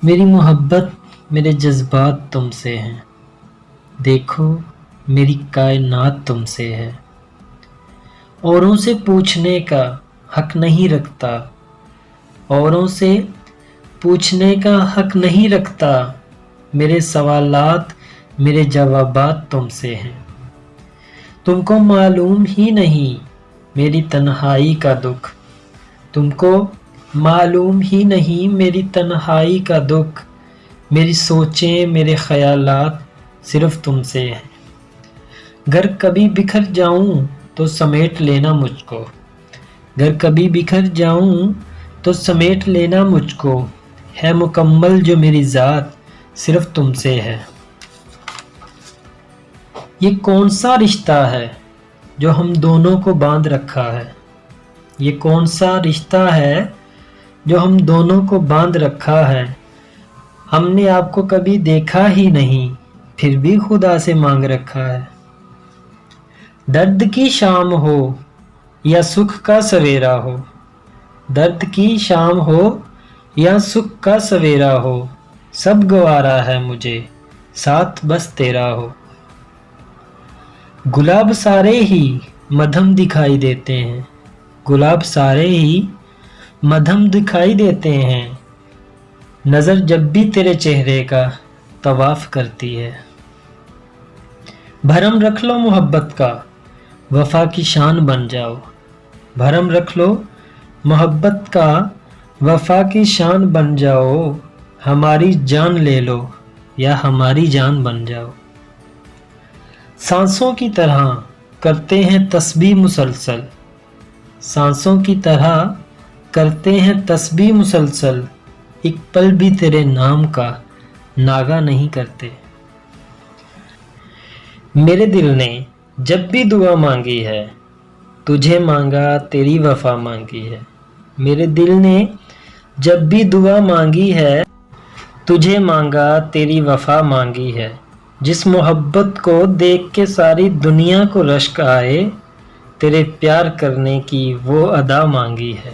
میری محبت میرے جذبات تم سے ہیں، دیکھو میری کائنات تم سے ہے۔ اوروں سے پوچھنے کا حق نہیں رکھتا، اوروں سے پوچھنے کا حق نہیں رکھتا، میرے سوالات میرے جوابات تم سے ہیں۔ تم کو معلوم ہی نہیں میری تنہائی کا دکھ، تم کو معلوم ہی نہیں میری تنہائی کا دکھ، میری سوچیں میرے خیالات صرف تم سے ہیں۔ گر کبھی بکھر جاؤں تو سمیٹ لینا مجھ کو، گر کبھی بکھر جاؤں تو سمیٹ لینا مجھ کو، ہے مکمل جو میری ذات صرف تم سے ہے۔ یہ کون سا رشتہ ہے جو ہم دونوں کو باندھ رکھا ہے، یہ کون سا رشتہ ہے جو ہم دونوں کو باندھ رکھا ہے، ہم نے آپ کو کبھی دیکھا ہی نہیں پھر بھی خدا سے مانگ رکھا ہے۔ درد کی شام ہو یا سکھ کا سویرا ہو، درد کی شام ہو یا سکھ کا سویرا ہو، سب گوارا ہے مجھے ساتھ بس تیرا ہو۔ گلاب سارے ہی مدھم دکھائی دیتے ہیں، گلاب سارے ہی مدھم دکھائی دیتے ہیں، نظر جب بھی تیرے چہرے کا طواف کرتی ہے۔ بھرم رکھ لو محبت کا وفا کی شان بن جاؤ، بھرم رکھ لو محبت کا وفا کی شان بن جاؤ، ہماری جان لے لو یا ہماری جان بن جاؤ۔ سانسوں کی طرح کرتے ہیں تسبیح مسلسل، سانسوں کی طرح کرتے ہیں تسبیح مسلسل، ایک پل بھی تیرے نام کا ناگا نہیں کرتے۔ میرے دل نے جب بھی دعا مانگی ہے تجھے مانگا تیری وفا مانگی ہے، میرے دل نے جب بھی دعا مانگی ہے تجھے مانگا تیری وفا مانگی ہے، جس محبت کو دیکھ کے ساری دنیا کو رشک آئے، تیرے پیار کرنے کی وہ ادا مانگی ہے۔